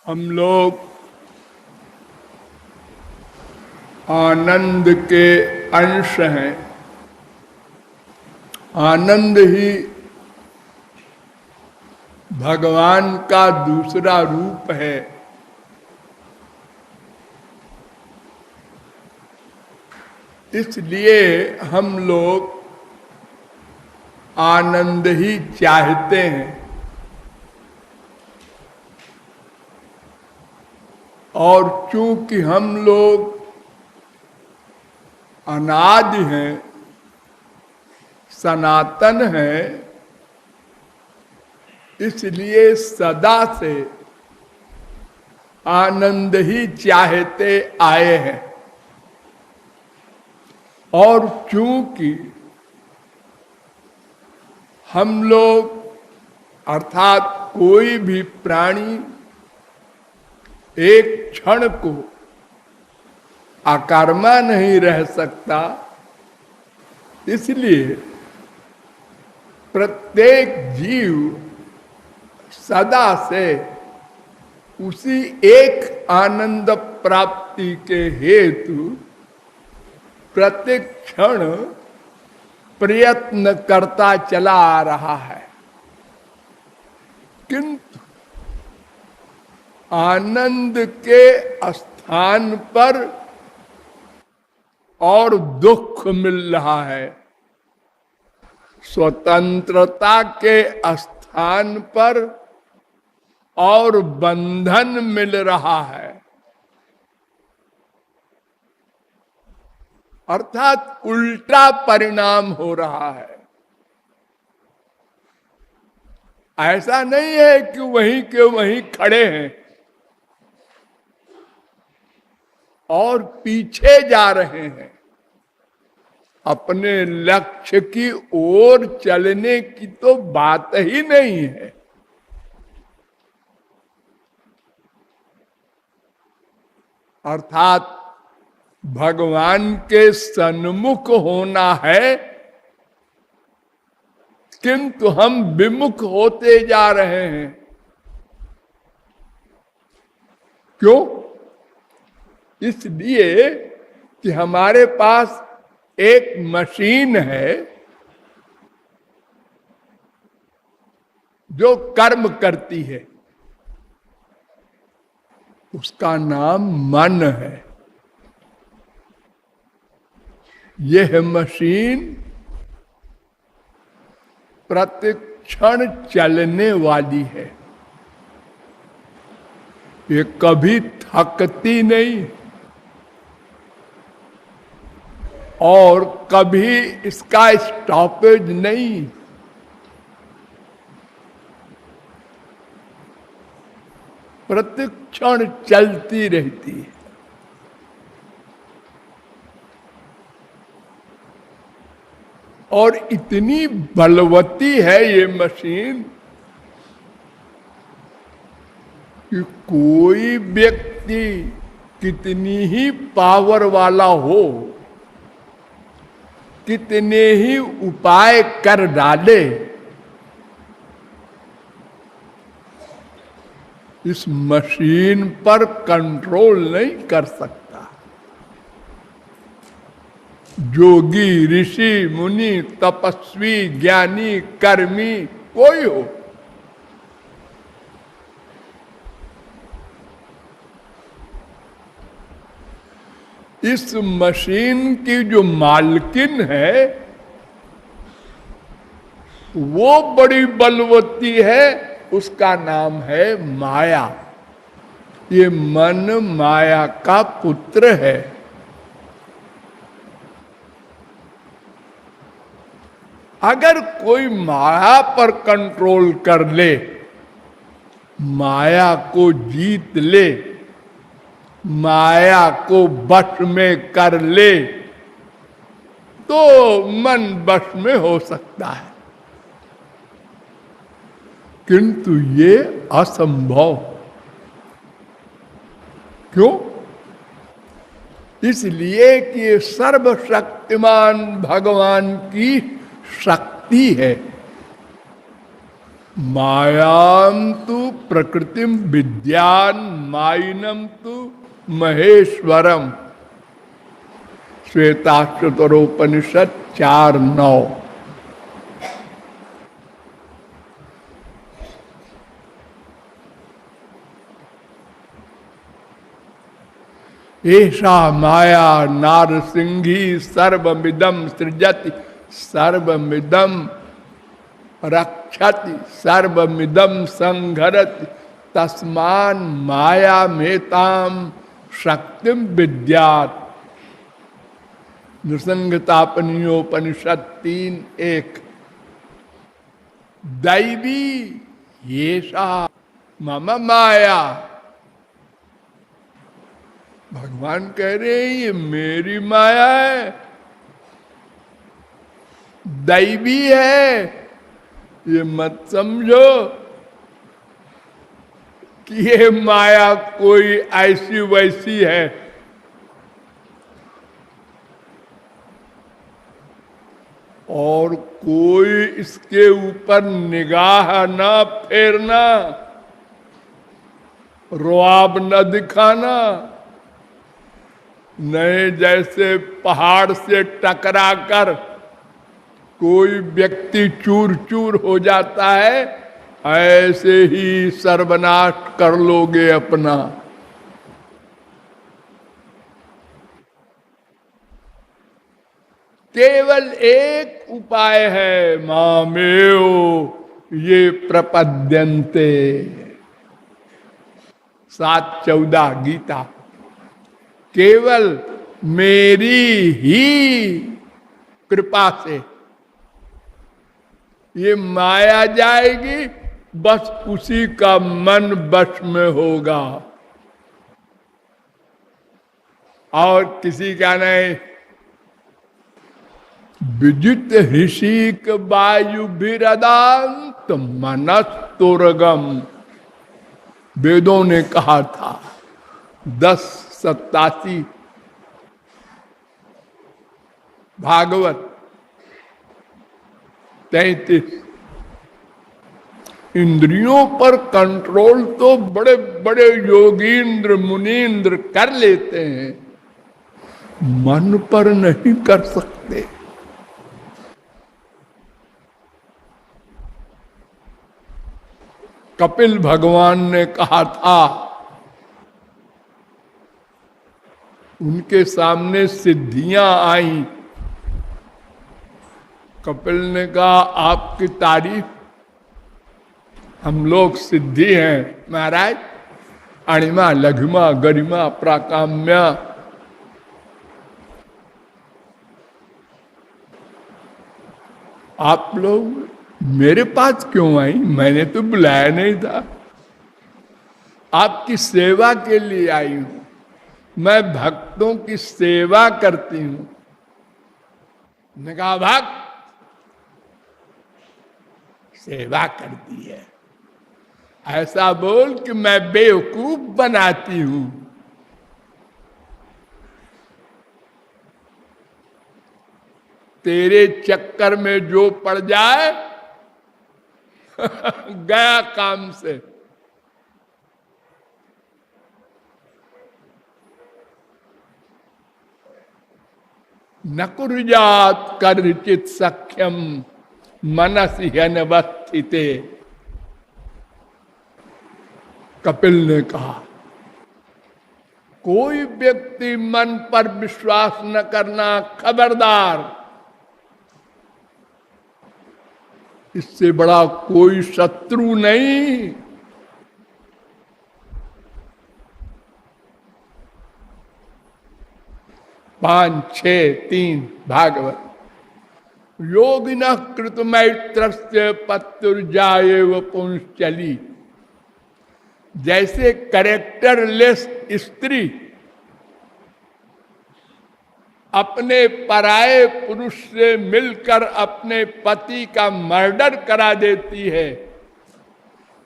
हम लोग आनंद के अंश हैं। आनंद ही भगवान का दूसरा रूप है। इसलिए हम लोग आनंद ही चाहते हैं और चूंकि हम लोग अनादि हैं, सनातन हैं, इसलिए सदा से आनंद ही चाहते आए हैं। और चूंकि हम लोग अर्थात कोई भी प्राणी एक क्षण को अकर्मा नहीं रह सकता, इसलिए प्रत्येक जीव सदा से उसी एक आनंद प्राप्ति के हेतु प्रतिक्षण प्रयत्न करता चला आ रहा है। किंतु आनंद के स्थान पर और दुख मिल रहा है, स्वतंत्रता के स्थान पर और बंधन मिल रहा है। अर्थात उल्टा परिणाम हो रहा है। ऐसा नहीं है कि वहीं के वहीं खड़े हैं और पीछे जा रहे हैं। अपने लक्ष्य की ओर चलने की तो बात ही नहीं है। अर्थात भगवान के सन्मुख होना है, किंतु हम विमुख होते जा रहे हैं। क्यों? इसलिए कि हमारे पास एक मशीन है जो कर्म करती है, उसका नाम मन है। यह मशीन प्रतिक्षण चलने वाली है, ये कभी थकती नहीं और कभी इसका स्टॉपेज नहीं। प्रतिक्षण चलती रहती है। और इतनी बलवती है ये मशीन कि कोई व्यक्ति कितनी ही पावर वाला हो, कितने ही उपाय कर डाले, इस मशीन पर कंट्रोल नहीं कर सकता। जोगी, ऋषि, मुनि, तपस्वी, ज्ञानी, कर्मी कोई हो, इस मशीन की जो मालकिन है वो बड़ी बलवती है, उसका नाम है माया। ये मन माया का पुत्र है। अगर कोई माया पर कंट्रोल कर ले, माया को जीत ले, माया को वश में कर ले, तो मन वश में हो सकता है। किंतु ये असंभव। क्यों? इसलिए कि ये सर्वशक्तिमान भगवान की शक्ति है। मायाम तु प्रकृतिम विद्यान माइनम तु महेश्वरम। श्वेताश्वतरोपनिषद 4:9। ऐसा माया नारसिंही सर्वमिदम सृजति सर्वमिदम रक्षति सर्वमिदम संघरति तस्मान माया मेताम शक्तिम विद्यात्। नृसंगतापनियोपनिषद 3:1। दैवी येषा मम माया। भगवान कह रहे हैं ये मेरी माया है, दैवी है। ये मत समझो कि ये माया कोई ऐसी वैसी है। और कोई इसके ऊपर निगाह न फेरना, रुआब न दिखाना। नए जैसे पहाड़ से टकराकर कोई व्यक्ति चूर चूर हो जाता है, ऐसे ही सर्वनाश कर लोगे अपना। केवल एक उपाय है, मामेव ये प्रपद्यन्ते। 7:14 गीता। केवल मेरी ही कृपा से ये माया जाएगी, बस उसी का मन वश में होगा और किसी का नहीं। विजित ऋषिक वायु विरदांत मनस्तुरगम, वेदों ने कहा था। 10:87 भागवत 33। इंद्रियों पर कंट्रोल तो बड़े बड़े योगींद्र मुनींद्र कर लेते हैं, मन पर नहीं कर सकते। कपिल भगवान ने कहा था, उनके सामने सिद्धियां आई। कपिल ने कहा आपकी तारीफ, हम लोग सिद्धि हैं महाराज। अणिमा लघिमा गरिमा प्राकाम्या। आप लोग मेरे पास क्यों आई? मैंने तो बुलाया नहीं था, आपकी सेवा के लिए आई हूं। मैं भक्तों की सेवा करती हूं। ने कहा भक्त सेवा करती है, ऐसा बोल कि मैं बेवकूफ बनाती हूं। तेरे चक्कर में जो पड़ जाए गया काम से। न कुर्यात् कर्चित् सख्यम मनसि ह्यनवस्थिते। कपिल ने कहा कोई व्यक्ति मन पर विश्वास न करना, खबरदार। इससे बड़ा कोई शत्रु नहीं। पांच 6:3 भागवत। योगिनः कृतमैत्रस्य पत्युर्जायेव पुंश्चली। जैसे कैरेक्टरलेस स्त्री अपने पराये पुरुष से मिलकर अपने पति का मर्डर करा देती है,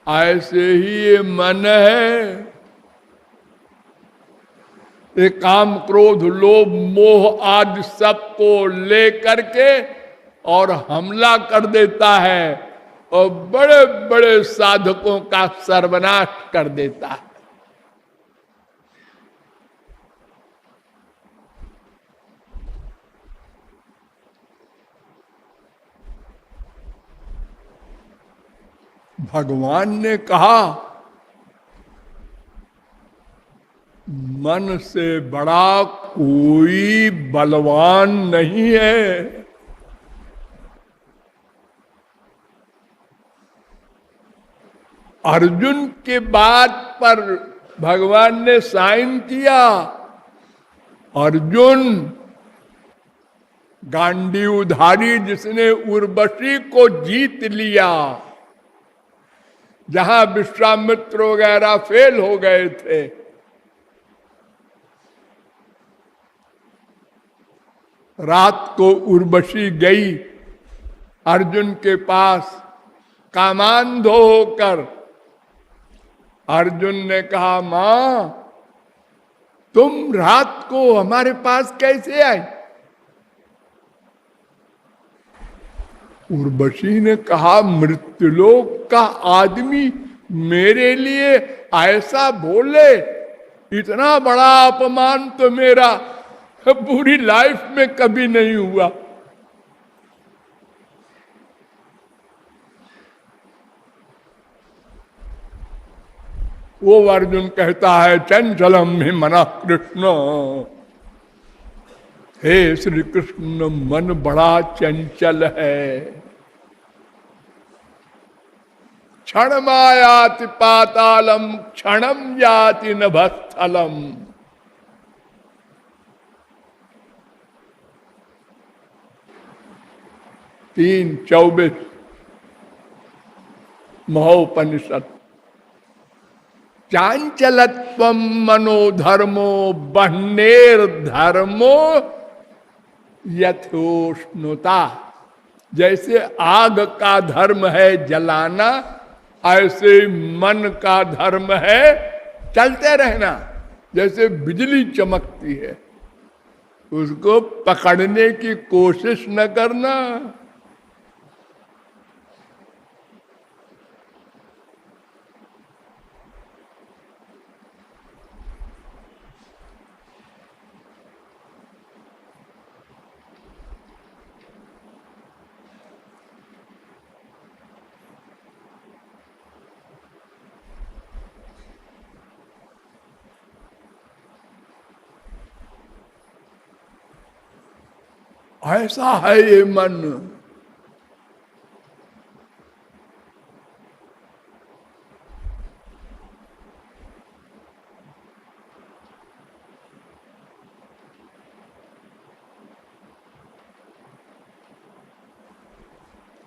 ऐसे ही ये मन है। ये काम क्रोध लोभ मोह आदि सबको लेकर के और हमला कर देता है। और बड़े बड़े साधकों का सर्वनाश कर देता है। भगवान ने कहा, मन से बड़ा कोई बलवान नहीं है। अर्जुन के बात पर भगवान ने साइन किया। अर्जुन गांडीवधारी जिसने उर्वशी को जीत लिया, जहां विश्वामित्र वगैरह फेल हो गए थे, रात को उर्वशी गई अर्जुन के पास कामांधो होकर। अर्जुन ने कहा, मां तुम रात को हमारे पास कैसे आई? उर्वशी ने कहा, मृत्युलोक का आदमी मेरे लिए ऐसा बोले, इतना बड़ा अपमान तो मेरा पूरी लाइफ में कभी नहीं हुआ। वो अर्जुन कहता है, चंचलम ही मना कृष्ण, हे श्री कृष्ण मन बड़ा चंचल है। क्षण मायाति पातालम क्षणम याति नभस्थलम। तीन 24 महोपनिषद। चांचलत्व मनोधर्मो बहनेर धर्मो यथोष्णुता। जैसे आग का धर्म है जलाना, ऐसे मन का धर्म है चलते रहना। जैसे बिजली चमकती है, उसको पकड़ने की कोशिश न करना। ऐसा है ये मन।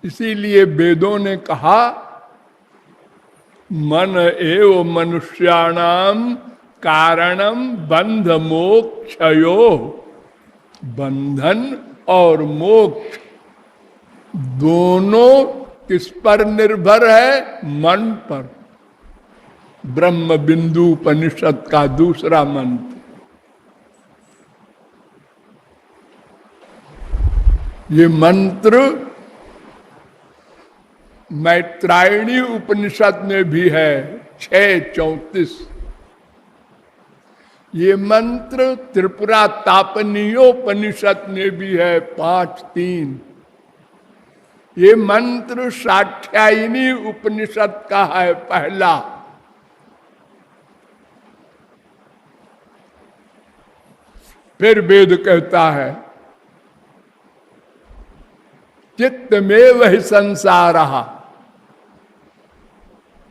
इसीलिए वेदों ने कहा, मन एव मनुष्याणाम कारणम बंध मोक्षयो। बंधन और मोक्ष दोनों किस पर निर्भर है? मन पर। ब्रह्म बिंदु उपनिषद का दूसरा मंत्र। ये मंत्र मैत्रायणी उपनिषद में भी है 6:34। ये मंत्र त्रिपुरा तापनीयोपनिषद में भी है 5:3। ये मंत्र साठ्यायनी उपनिषद का है पहला। फिर वेद कहता है, चित्तमेव हि संसारः।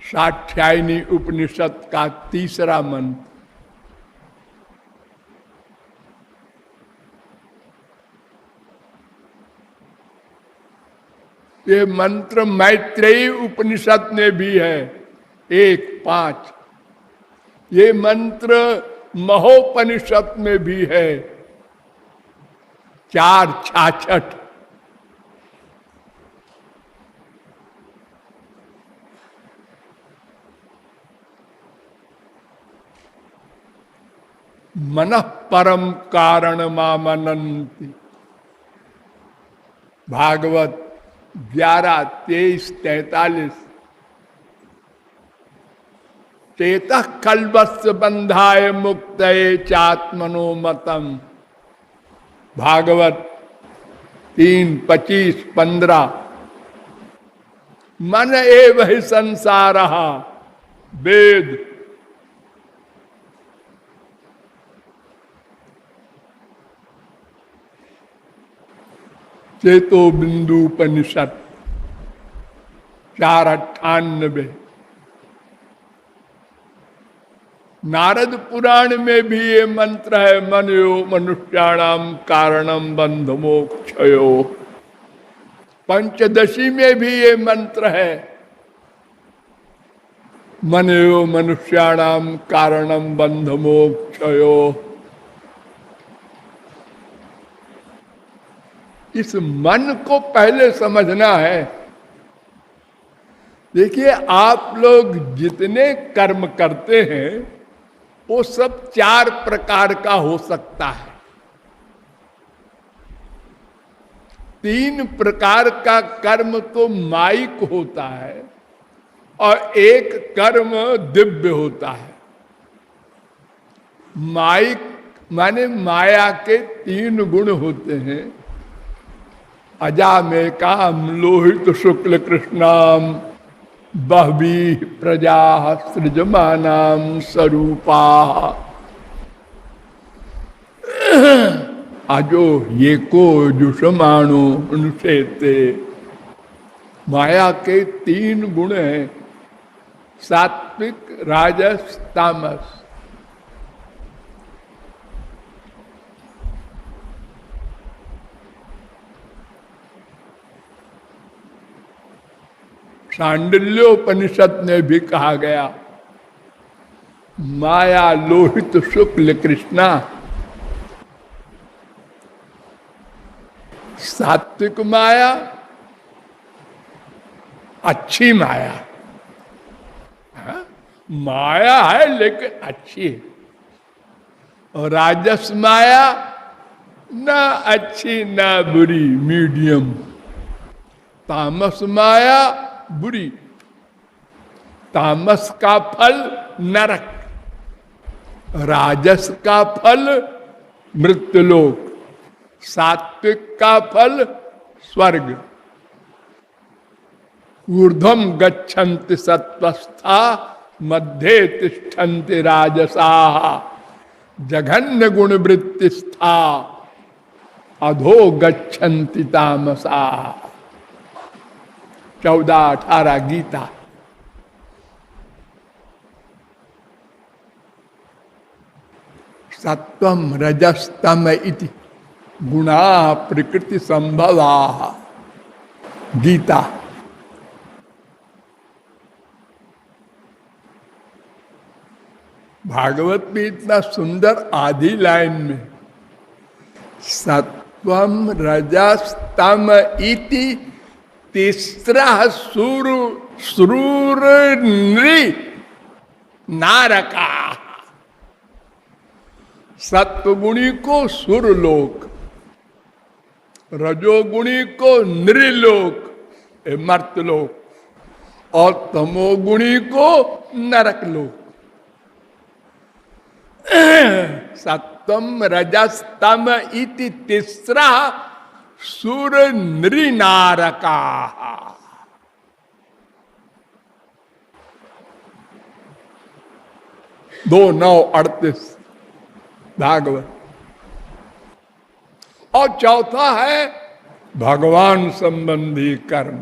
साठ्यायनी उपनिषद का तीसरा मंत्र। ये मंत्र मैत्रेयी उपनिषद में भी है 1:5। ये मंत्र महोपनिषद में भी है 4:66। मनः परम कारण मामनन्ति। भागवत 11, 23, 43। चेतः कल्पस्य बंधाय मुक्तये चात्मनो मतम। भागवत 3, 25, 15। मन एव हि संसारः, वेद। चेतो बिंदु उपनिषद 498। नारद पुराण में भी ये मंत्र है, मनयो मनुष्याणाम कारणम बंध मोक्षयो। पंचदशी में भी ये मंत्र है, मनयो मनुष्याणाम कारणम बंध मोक्षयो। इस मन को पहले समझना है। देखिए, आप लोग जितने कर्म करते हैं वो सब 4 प्रकार का हो सकता है। 3 प्रकार का कर्म तो माइक होता है और एक कर्म दिव्य होता है। माइक माने माया के 3 गुण होते हैं, अजामे काम लोहित शुक्ल कृष्णाम बहवी प्रजा सृजमानाम स्वरूपा। अजो ये को जुषमाणो अनुषेते। माया के 3 गुण हैं, सात्विक, राजस, तामस। सांडिल्योपनिषद में भी कहा गया, माया लोहित शुक्ल कृष्णा। सात्विक माया अच्छी माया, माया है लेकिन अच्छी है। और राजस माया ना अच्छी ना बुरी, मीडियम। तामस माया बुरी, तामस का फल नरक, राजस का फल मृत्युलोक, सात्विक का फल स्वर्ग। ऊर्ध्वम गच्छन्ति सत्वस्था मध्ये तिष्ठन्ति राजसाः जघन्य गुण वृत्तिस्था अधो गच्छन्ति तामसाः। 14-18 गीता। सत्वम रजस्तम इति गुणा प्रकृति संभवा। गीता। भागवत में इतना सुंदर आधी लाइन में सत्वम रजस्तम इति तीसरा सुरूर नृ नारका। सत्वगुणी को सुरलोक, रजोगुणी को नृलोक मर्तलोक, और तमोगुणी को नरकलोक। सत्वम रजस्तम इति तीसरा सुर नृनारका। 2:9-38 भागवत। और चौथा है भगवान संबंधी कर्म।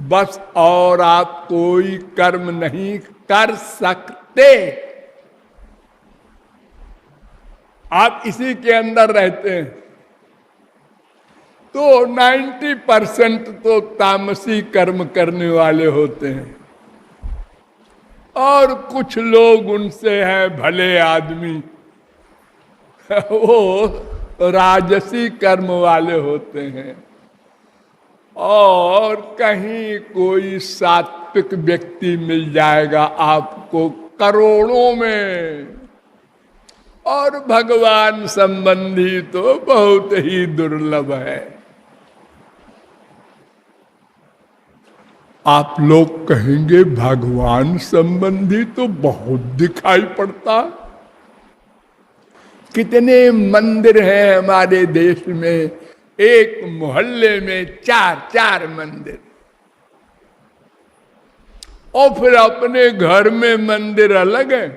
बस और आप कोई कर्म नहीं कर सकते, आप इसी के अंदर रहते हैं। तो 90% तो तामसी कर्म करने वाले होते हैं, और कुछ लोग उनसे हैं भले आदमी, वो राजसी कर्म वाले होते हैं। और कहीं कोई सात्विक व्यक्ति मिल जाएगा आपको करोड़ों में, और भगवान संबंधी तो बहुत ही दुर्लभ है। आप लोग कहेंगे भगवान संबंधी तो बहुत दिखाई पड़ता। कितने मंदिर हैं हमारे देश में, एक मोहल्ले में 4-4 मंदिर, और फिर अपने घर में मंदिर अलग है।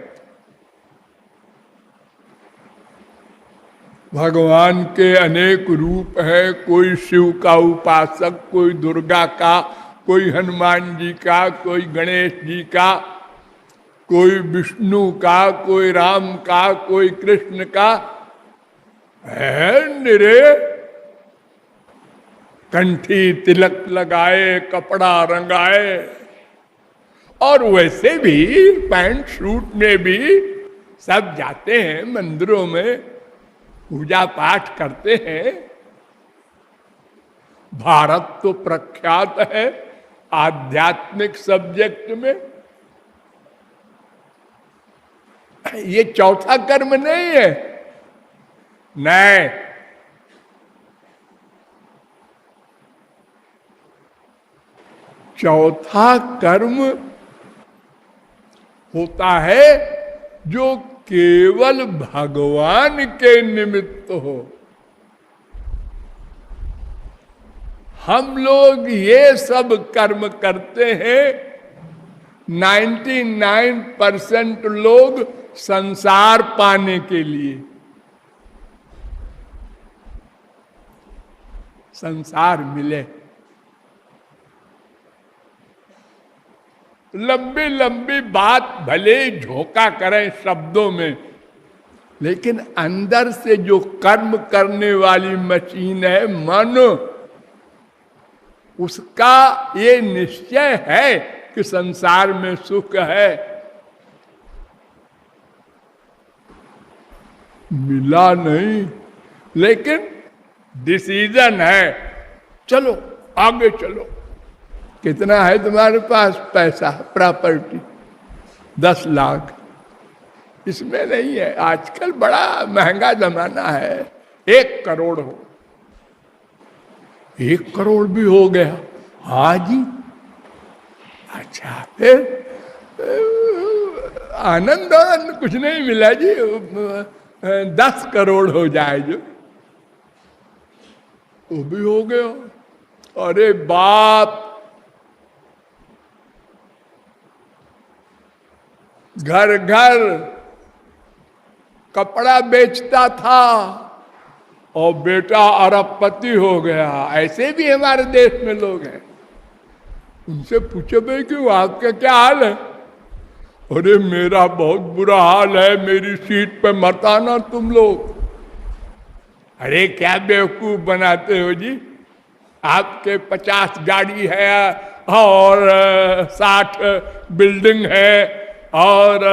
भगवान के अनेक रूप है, कोई शिव का उपासक, कोई दुर्गा का, कोई हनुमान जी का, कोई गणेश जी का, कोई विष्णु का, कोई राम का, कोई कृष्ण का है। निरे कंठी तिलक लगाए, कपड़ा रंगाए, और वैसे भी पैंट शूट में भी सब जाते हैं मंदिरों में, पूजा पाठ करते हैं। भारत तो प्रख्यात है आध्यात्मिक सब्जेक्ट में। ये चौथा कर्म नहीं है, नहीं। चौथा कर्म होता है जो केवल भगवान के निमित्त हो। हम लोग ये सब कर्म करते हैं, 99% लोग संसार पाने के लिए, संसार मिले। लंबी लंबी बात भले झोंका करें शब्दों में, लेकिन अंदर से जो कर्म करने वाली मशीन है मन, उसका ये निश्चय है कि संसार में सुख है। मिला नहीं, लेकिन डिसीजन है, चलो आगे चलो। कितना है तुम्हारे पास पैसा, प्रॉपर्टी? 10 लाख। इसमें नहीं है, आजकल बड़ा महंगा जमाना है। 1 करोड़ हो, 1 करोड़ भी हो गया। हाँ जी, अच्छा, फिर आनंद आनंद कुछ नहीं मिला जी। 10 करोड़ हो जाए जो, वो भी हो गया। अरे बाप, घर घर कपड़ा बेचता था और बेटा अरबपति हो गया। ऐसे भी हमारे देश में लोग हैं। उनसे पूछो भाई कि आपका क्या हाल है? अरे मेरा बहुत बुरा हाल है, मेरी सीट पे मत आना तुम लोग। अरे क्या बेवकूफ बनाते हो जी, आपके 50 गाड़ी है और 60 बिल्डिंग है, और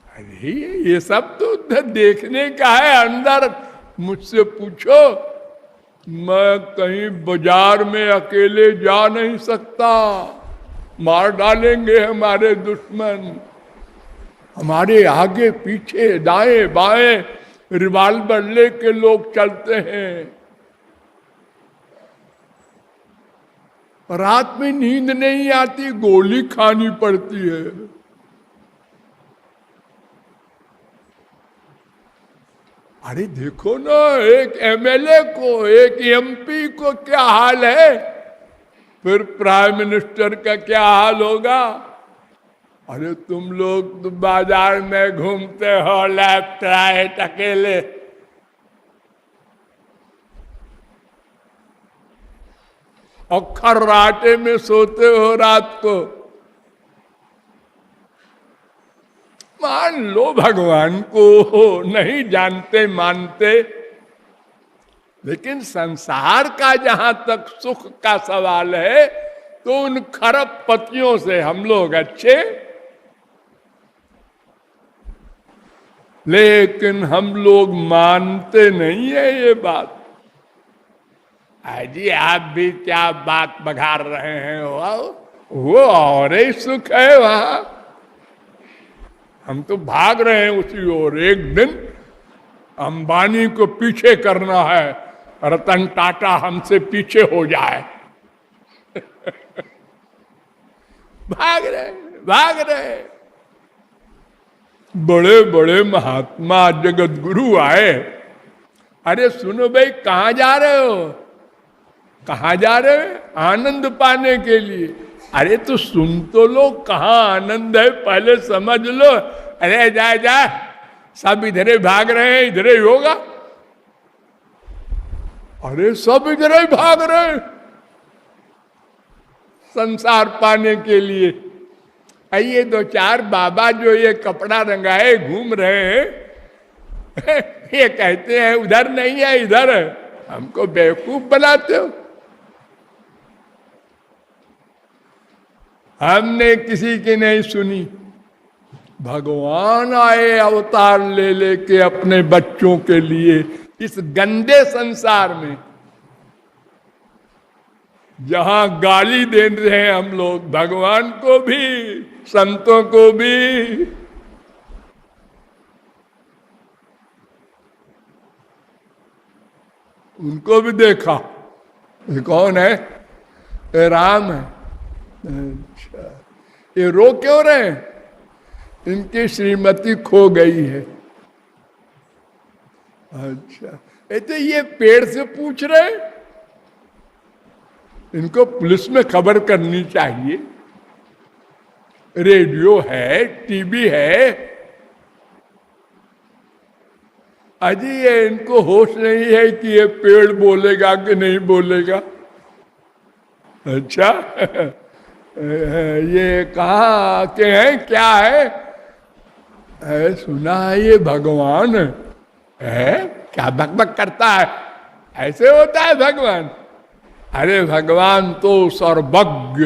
अरे ये सब तो देखने का है। अंदर मुझसे पूछो, मैं कहीं बाजार में अकेले जा नहीं सकता, मार डालेंगे हमारे दुश्मन। हमारे आगे पीछे दाएं बाएं रिवाल्वर लेके लोग चलते हैं। रात में नींद नहीं आती, गोली खानी पड़ती है। अरे देखो ना, एक एमएलए को, एक एमपी को क्या हाल है, फिर प्राइम मिनिस्टर का क्या हाल होगा। अरे तुम लोग तो बाजार में घूमते हो लेफ्ट राइट अकेले, और खर्राटे में सोते हो रात को। मान लो भगवान को नहीं जानते मानते, लेकिन संसार का जहां तक सुख का सवाल है, तो उन खरब पतियों से हम लोग अच्छे। लेकिन हम लोग मानते नहीं है ये बात। जी आप भी क्या बात बघार रहे हैं, वो और ही सुख है वहां। हम तो भाग रहे हैं उसी ओर। एक दिन अंबानी को पीछे करना है, रतन टाटा हमसे पीछे हो जाए। भाग रहे भाग रहे। बड़े बड़े महात्मा जगत गुरु आए, अरे सुनो भाई कहाँ जा रहे हो, कहाँ जा रहे हो? आनंद पाने के लिए। अरे तो सुन तो लो, कहाँ आनंद है पहले समझ लो। अरे जा जा, सब इधर ही भाग रहे हैं, इधर ही होगा। अरे सब इधर ही भाग रहे हैं संसार पाने के लिए। ये दो चार बाबा जो ये कपड़ा रंगाए घूम रहे हैं, ये कहते हैं उधर नहीं है इधर है, हमको बेवकूफ बनाते हो। हमने किसी की नहीं सुनी। भगवान आए अवतार ले लेके अपने बच्चों के लिए इस गंदे संसार में, जहां गाली दे रहे हैं हम लोग भगवान को भी, संतों को भी। उनको भी देखा, ये कौन है? ये राम है। अच्छा, ये रो क्यों रहे हैं? इनकी श्रीमती खो गई है। अच्छा, तो ये पेड़ से पूछ रहे, इनको पुलिस में खबर करनी चाहिए। रेडियो है, टीवी है, अजी ये इनको होश नहीं है कि ये पेड़ बोलेगा कि नहीं बोलेगा। अच्छा ये कहाँ के हैं, क्या है? सुना है ये भगवान है, क्या बकबक करता है, ऐसे होता है भगवान? अरे भगवान तो सर्वज्ञ,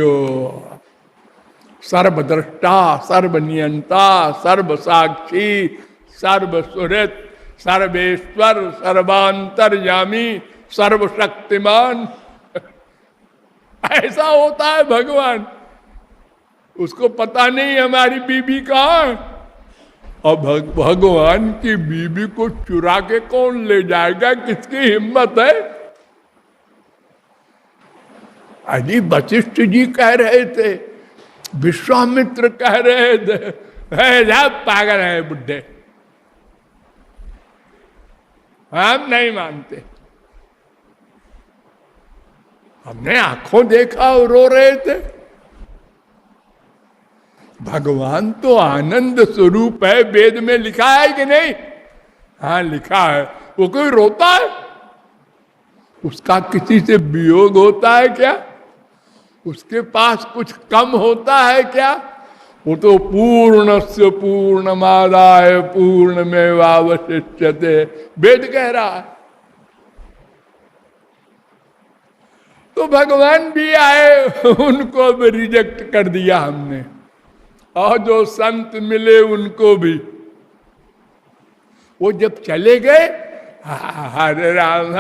सर्वद्रष्टा, सर्वनियंता, सर्वसाक्षी, सर्वसुहृत, सर्वेश्वर, सर्वांतर्यामी, सर्वशक्तिमान। ऐसा होता है भगवान। उसको पता नहीं हमारी बीबी कहाँ है। और भगवान की बीबी को चुरा के कौन ले जाएगा? किसकी हिम्मत है? अजी वशिष्ठ जी कह रहे थे, विश्वामित्र कह रहे थे, है पागल है बुढ़े, हम नहीं मानते। हमने आंखों देखा और रो रहे थे। भगवान तो आनंद स्वरूप है, वेद में लिखा है कि नहीं? हाँ लिखा है। वो कोई रोता है? उसका किसी से वियोग होता है क्या? उसके पास कुछ कम होता है क्या? वो तो पूर्णस्य पूर्णमादाय पूर्णमेवावशिष्यते वेद कह रहा है। तो भगवान भी आए, उनको भी रिजेक्ट कर दिया हमने, और जो संत मिले उनको भी। वो जब चले गए, हरे राम,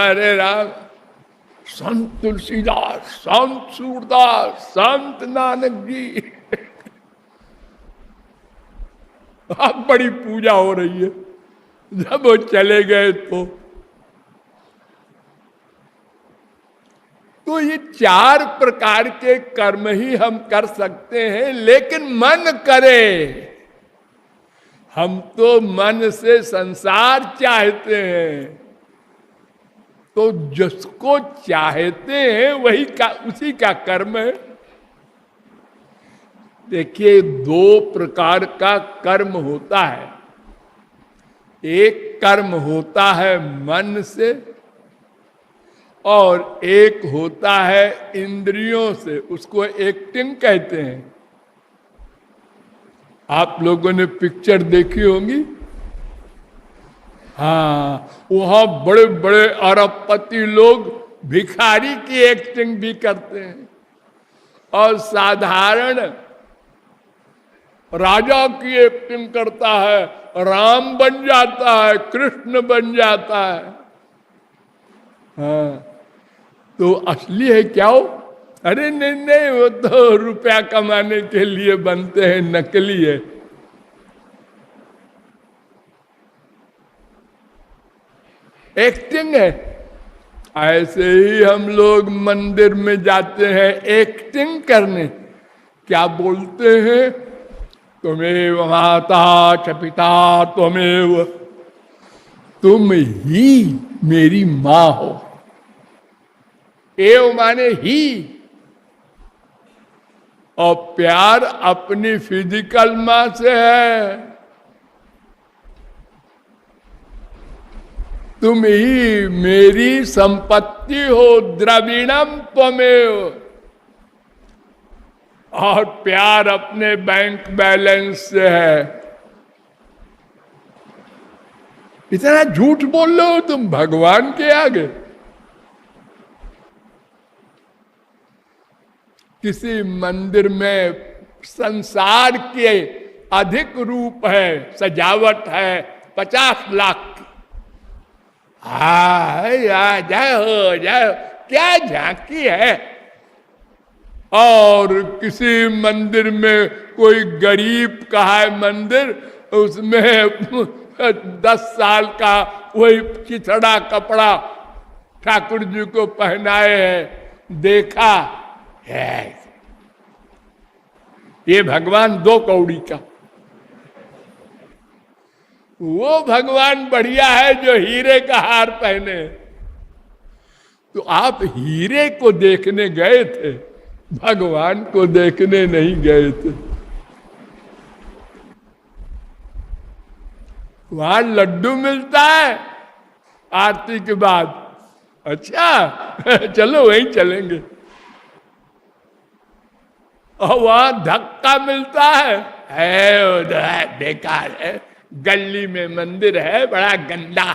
संत तुलसीदास, संत सूरदास, संत नानक जी, अब बड़ी पूजा हो रही है। जब वो चले गए तो ये चार प्रकार के कर्म ही हम कर सकते हैं, लेकिन मन करे। हम तो मन से संसार चाहते हैं, तो जिसको चाहते हैं वही उसी का कर्म है। देखिए, दो प्रकार का कर्म होता है। एक कर्म होता है मन से, और एक होता है इंद्रियों से, उसको एक्टिंग कहते हैं। आप लोगों ने पिक्चर देखी होंगी। हाँ, वहां बड़े बड़े अरबपति लोग भिखारी की एक्टिंग भी करते हैं, और साधारण राजा की एक्टिंग करता है, राम बन जाता है, कृष्ण बन जाता है। हाँ, तो असली है क्या हो? अरे नहीं, वो तो रुपया कमाने के लिए बनते हैं, नकली है। एक्टिंग है। ऐसे ही हम लोग मंदिर में जाते हैं एक्टिंग करने क्या बोलते हैं? त्वमेव माता च पिता त्वमेव, तुम ही मेरी माँ हो। एव माने ही, और प्यार अपनी फिजिकल माँ से है। तुम ही मेरी संपत्ति हो, द्रविणम त्वमेव। और प्यार अपने बैंक बैलेंस से है। इतना झूठ बोल रहे हो तुम भगवान के आगे। किसी मंदिर में संसार के अधिक रूप है, सजावट है 50 लाख की। जय हो जय हो, क्या झांकी है। और किसी मंदिर में कोई गरीब का है मंदिर, उसमें 10 साल का वही चिथड़ा कपड़ा ठाकुर जी को पहनाए है, देखा है। ये भगवान 2 कौड़ी का। वो भगवान बढ़िया है जो हीरे का हार पहने। तो आप हीरे को देखने गए थे, भगवान को देखने नहीं गए थे। वहां लड्डू मिलता है आरती के बाद। अच्छा चलो वहीं चलेंगे। और वहां धक्का मिलता है, बेकार है, गली में मंदिर है, बड़ा गंदा।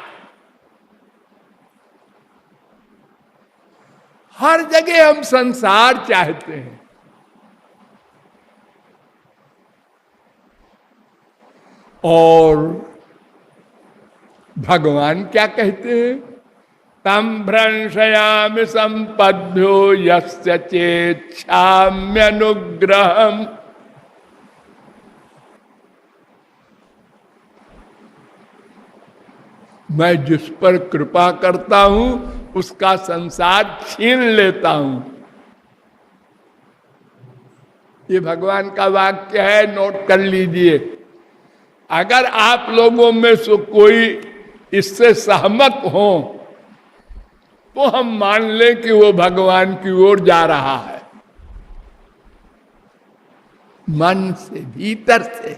हर जगह हम संसार चाहते हैं। और भगवान क्या कहते हैं? तम भ्रंशयामि संपद्भ्यो यस्य चेच्छाम्यनुग्रहम्। मैं जिस पर कृपा करता हूं उसका संसार छीन लेता हूं। ये भगवान का वाक्य है, नोट कर लीजिए। अगर आप लोगों में से कोई इससे सहमत हो तो हम मान लें कि वो भगवान की ओर जा रहा है। मन से, भीतर से।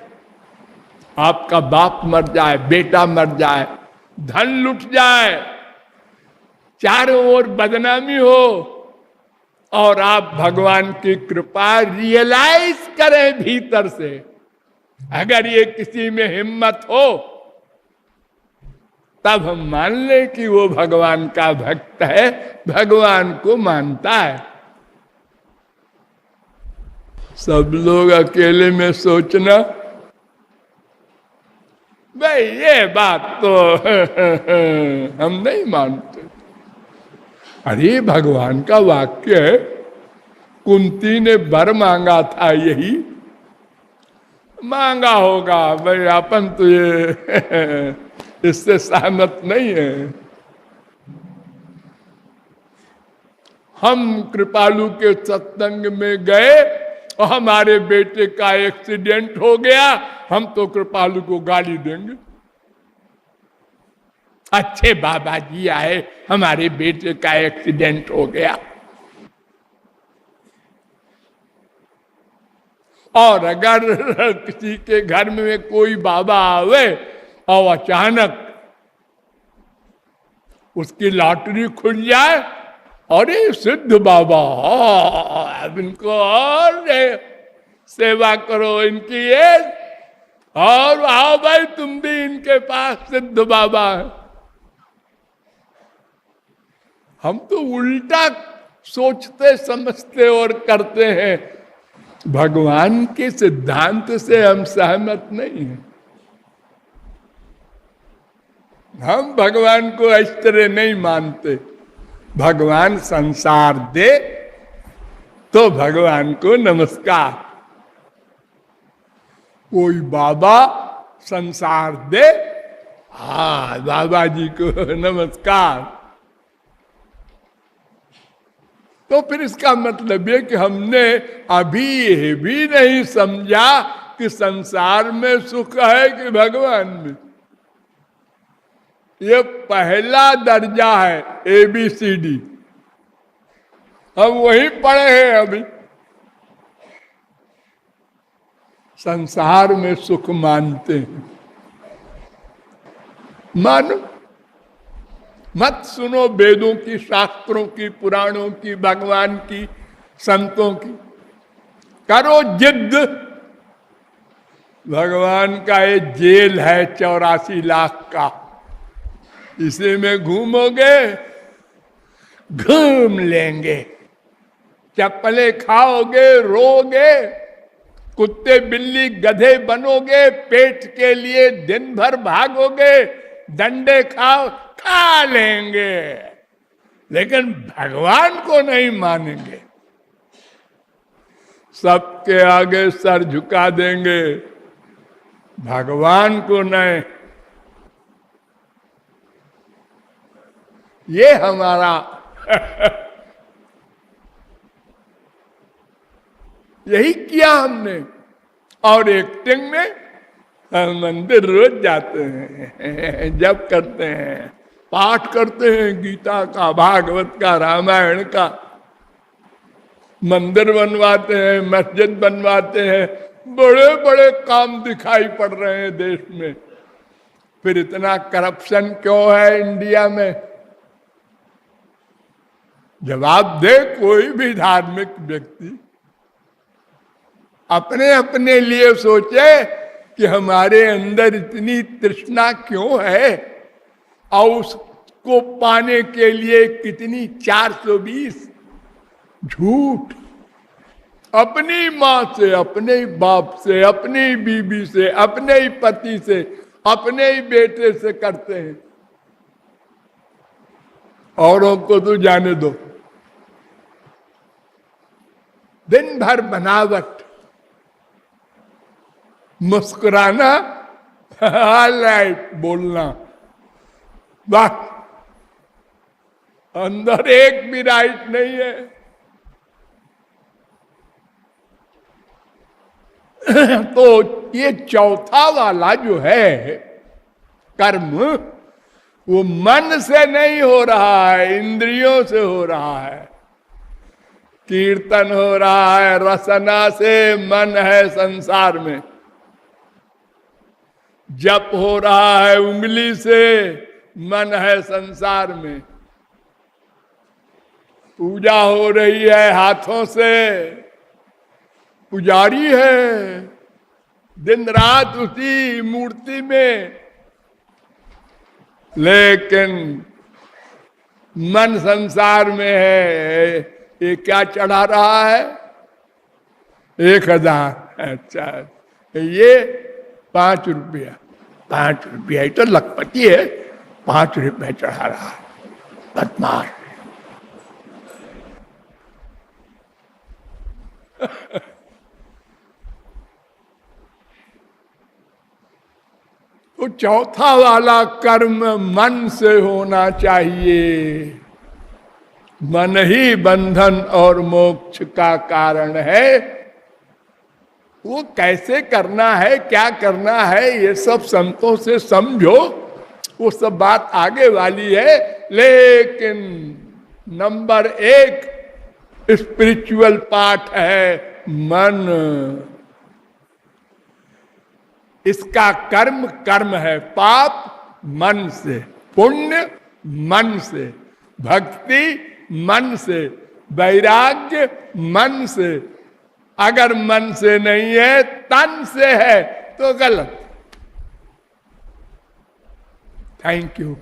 आपका बाप मर जाए, बेटा मर जाए, धन लुट जाए, चारों ओर बदनामी हो, और आप भगवान की कृपा रियलाइज करें भीतर से, अगर ये किसी में हिम्मत हो तब हम मान लें कि वो भगवान का भक्त है, भगवान को मानता है। सब लोग अकेले में सोचना भाई ये बात तो हम नहीं मानते। अरे भगवान का वाक्य है, कुंती ने वर मांगा था, यही मांगा होगा भाई, अपन तो ये इससे सहमत नहीं है। हम कृपालु के सत्संग में गए और हमारे बेटे का एक्सीडेंट हो गया, हम तो कृपालु को गाली देंगे। अच्छे बाबा जी आए, हमारे बेटे का एक्सीडेंट हो गया। और अगर किसी के घर में कोई बाबा आवे और अचानक उसकी लॉटरी खुल जाए, अरे सिद्ध बाबा, अब इनको और सेवा करो इनकी ये, और आओ भाई तुम भी इनके पास, सिद्ध बाबा है। हम तो उल्टा सोचते समझते और करते हैं। भगवान के सिद्धांत से हम सहमत नहीं हैं। हम भगवान को इस तरह नहीं मानते। भगवान संसार दे तो भगवान को नमस्कार। कोई बाबा संसार दे, हाँ बाबा जी को नमस्कार। तो फिर इसका मतलब ये कि हमने अभी ये भी नहीं समझा कि संसार में सुख है कि भगवान में। ये पहला दर्जा है ABCD, हम वही पढ़े हैं अभी। संसार में सुख मानते हैं, मानो मत सुनो वेदों की, शास्त्रों की, पुराणों की, भगवान की, संतों की। करो जिद। भगवान का ये जेल है 84 लाख का, इसी में घूमोगे, घूम लेंगे। चप्पलें खाओगे, रोगे, कुत्ते बिल्ली गधे बनोगे, पेट के लिए दिन भर भागोगे, डंडे खाओ, खा लेंगे, लेकिन भगवान को नहीं मानेंगे। सबके आगे सर झुका देंगे, भगवान को नहीं। ये हमारा यही किया हमने। और एक्टिंग में हम मंदिर रोज जाते हैं, जप करते हैं, पाठ करते हैं गीता का, भागवत का, रामायण का, मंदिर बनवाते हैं, मस्जिद बनवाते हैं, बड़े बड़े काम दिखाई पड़ रहे हैं देश में। फिर इतना करप्शन क्यों है इंडिया में? जवाब दे कोई भी धार्मिक व्यक्ति। अपने अपने लिए सोचे कि हमारे अंदर इतनी तृष्णा क्यों है और उसको पाने के लिए कितनी 420 झूठ। अपनी माँ से, अपने ही बाप से, अपनी ही बीबी से, अपने ही पति से, अपने ही बेटे से करते हैं। औरों को तो जाने दो। दिन भर बनावट, मुस्कुराना, हाईलाइट बोलना, बस अंदर एक भी राइट नहीं है। तो ये चौथा वाला जो है कर्म, वो मन से नहीं हो रहा है, इंद्रियों से हो रहा है। कीर्तन हो रहा है रसना से, मन है संसार में। जप हो रहा है उंगली से, मन है संसार में। पूजा हो रही है हाथों से, पुजारी है दिन रात उसी मूर्ति में, लेकिन मन संसार में है। ये क्या चढ़ा रहा है? 1000। अच्छा, ये 5 रुपया। 5 रुपया ही तो लखपति है, 5 रुपया चढ़ा रहा है, बदमाश। तो चौथा वाला कर्म मन से होना चाहिए। मन ही बंधन और मोक्ष का कारण है। वो कैसे करना है, क्या करना है, ये सब संतों से समझो, वो सब बात आगे वाली है। लेकिन नंबर 1 स्पिरिचुअल पार्ट है मन। इसका कर्म कर्म है। पाप मन से, पुण्य मन से, भक्ति मन से, वैराग्य मन से। अगर मन से नहीं है, तन से है तो गलत। Thank you.